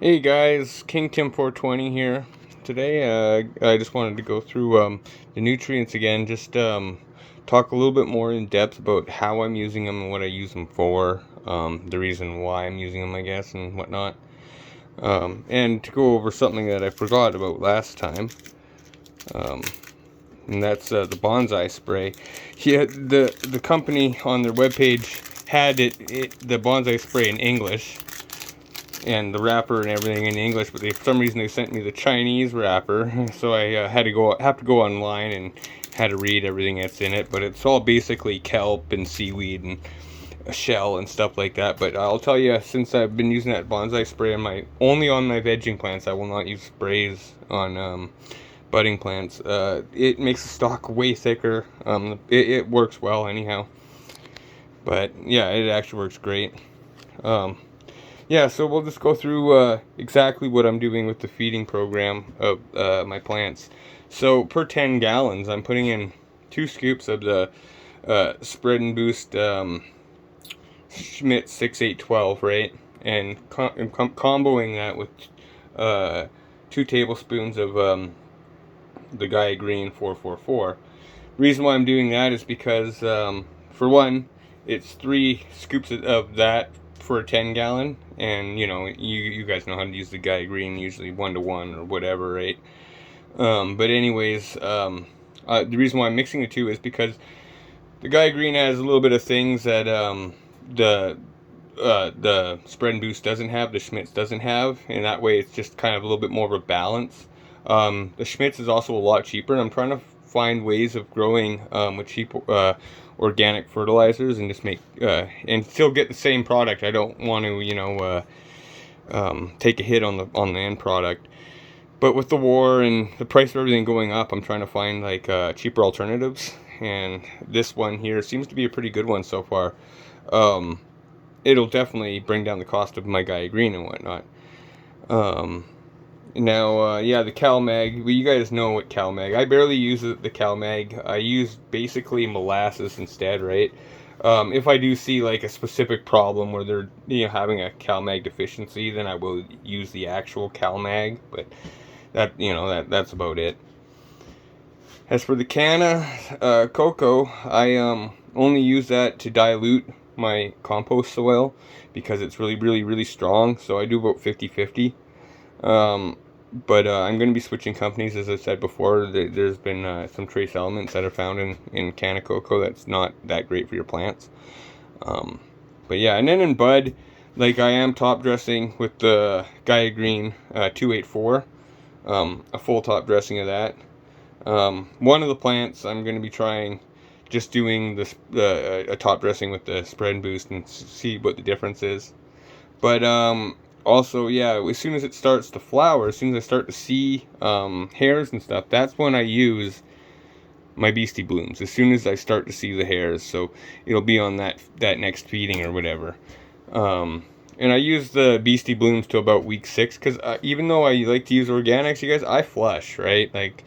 Hey guys, King Tim 420 here. Today, I just wanted to go through the nutrients again, just talk a little bit more in depth about how I'm using them and what I use them for, the reason why I'm using them, I guess, and whatnot. And to go over something that I forgot about last time, and that's the bonsai spray. Yeah, the company on their webpage had the bonsai spray in English and the wrapper and everything in English, but for some reason they sent me the Chinese wrapper, so I have to go online and had to read everything that's in it. But it's all basically kelp and seaweed and a shell and stuff like that. But I'll tell you, since I've been using that bonsai spray only on my vegging plants, I will not use sprays on budding plants. It makes the stalk way thicker. It works well anyhow. But yeah, it actually works great. Yeah, so we'll just go through exactly what I'm doing with the feeding program of my plants. So per 10 gallons, I'm putting in 2 scoops of the Spread and Boost Schmidt 6812, right? And comboing that with 2 tablespoons of the Gaia Green 444. Reason why I'm doing that is because, for one, it's 3 scoops of that for a 10 gallon, and you guys know how to use the Gaia Green, usually 1-to-1 or whatever, right? But anyways, the reason why I'm mixing the two is because the Gaia Green has a little bit of things that the Spread and Boost doesn't have, the Schmitz doesn't have, and that way it's just kind of a little bit more of a balance. The Schmitz is also a lot cheaper, and I'm trying to find ways of growing with cheap organic fertilizers and just make and still get the same product. I don't want to take a hit on the end product. But with the war and the price of everything going up, I'm trying to find like cheaper alternatives, and this one here seems to be a pretty good one so far. It'll definitely bring down the cost of my Gaia Green and whatnot. Now, yeah, the CalMag. Well, you guys know what CalMag. I barely use the CalMag. I use basically molasses instead, right? If I do see like a specific problem where they're having a CalMag deficiency, then I will use the actual CalMag. But that's about it. As for the canna cocoa, I only use that to dilute my compost soil because it's really, really, really strong. So I do about 50-50. But I'm going to be switching companies, as I said before. There's been some trace elements that are found in canna cocoa that's not that great for your plants. But yeah, and then in bud, like I am top dressing with the Gaia Green 284, a full top dressing of that. One of the plants I'm going to be trying just doing this a top dressing with the Spread and Boost and see what the difference is. But also, yeah, as soon as it starts to flower, as soon as I start to see hairs and stuff, that's when I use my Beastie Blooms. As soon as I start to see the hairs, so it'll be on that next feeding or whatever. And I use the Beastie Blooms to about week 6, because even though I like to use organics, you guys, I flush, right? Like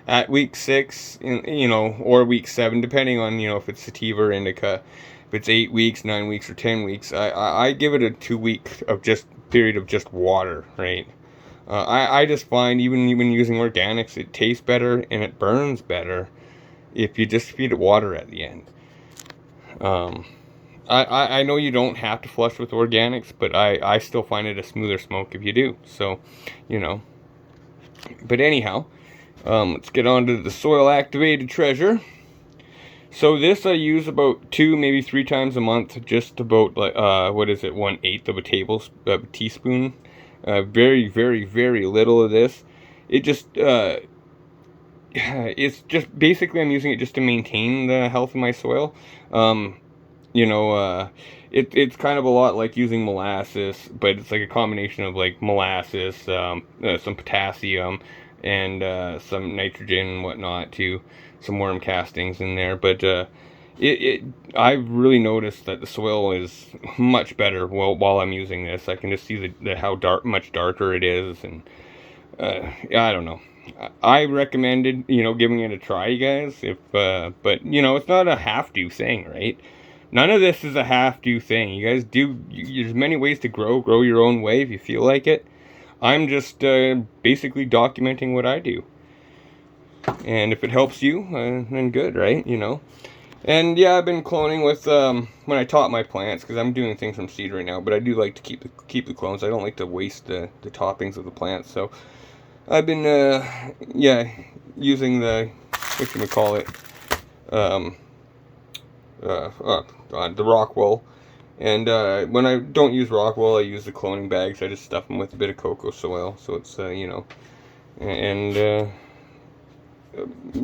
at week 6, or week 7, depending on if it's sativa or indica. If it's 8 weeks, 9 weeks, or 10 weeks, I give it a 2-week period of just water, right? I just find even using organics, it tastes better and it burns better if you just feed it water at the end. I know you don't have to flush with organics, but I still find it a smoother smoke if you do. So, But anyhow, let's get on to the soil activated treasure. So this I use about 2, maybe 3 times a month, just about like 1/8 of a teaspoon. Very, very, very little of this. It just it's just basically I'm using it just to maintain the health of my soil. It's kind of a lot like using molasses, but it's like a combination of like molasses, some potassium, and some nitrogen and whatnot too, some worm castings in there. But I've really noticed that the soil is much better while I'm using this. I can just see how much darker it is, and I don't know. I recommended giving it a try, you guys. But it's not a have-to thing, right? None of this is a have-to thing. You guys there's many ways to grow your own way if you feel like it. I'm just basically documenting what I do. And if it helps you, then good, right? You know. And yeah, I've been cloning with when I taught my plants, because I'm doing things from seed right now. But I do like to keep the clones. I don't like to waste the toppings of the plants. So I've been yeah, using the whatchamacallit, um the rock wool. And when I don't use rock wool, I use the cloning bags. I just stuff them with a bit of cocoa soil, so it's you know, and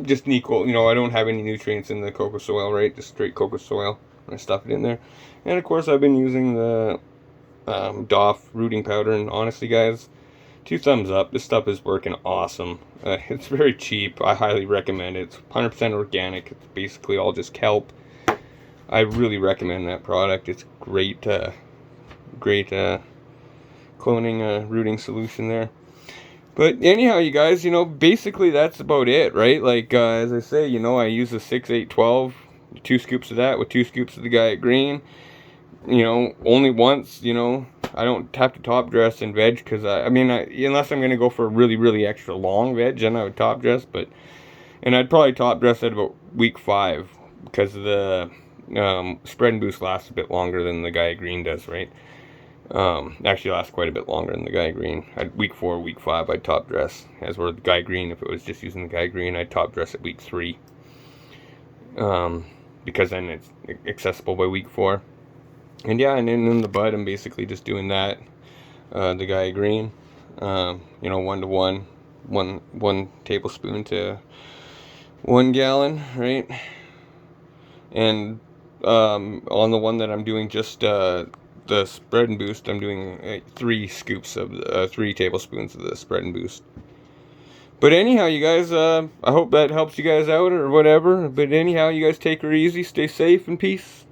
just equal. You know, I don't have any nutrients in the cocoa soil, right? Just straight cocoa soil. I stuff it in there, and of course I've been using the Doff rooting powder. And honestly, guys, 2 thumbs up. This stuff is working awesome. It's very cheap. I highly recommend it. It's 100% organic. It's basically all just kelp. I really recommend that product. It's great, great cloning rooting solution there. But anyhow, you guys, you know, basically that's about it, right? Like, as I say, you know, I use a 6-8-12, 2 scoops of that with 2 scoops of the guy at green. You know, only once, you know, I don't have to top dress in veg, because I mean, unless I'm going to go for a really, really extra long veg, then I would top dress. But, and I'd probably top dress at about week 5, because the spread and boost lasts a bit longer than the guy at green does, right? Actually lasts quite a bit longer than the guy green. At week 4, week 5, I'd top dress. As where the guy green, if it was just using the guy green, I'd top dress at week 3. Because then it's accessible by week 4. And yeah, and then in the bud, I'm basically just doing that. The guy green, you know, 1 to 1 tablespoon to 1 gallon, right? And on the one that I'm doing just the spread and boost, I'm doing 3 scoops of 3 tablespoons of the spread and boost. But anyhow, you guys, I hope that helps you guys out or whatever. But anyhow, you guys take her easy, stay safe, and peace.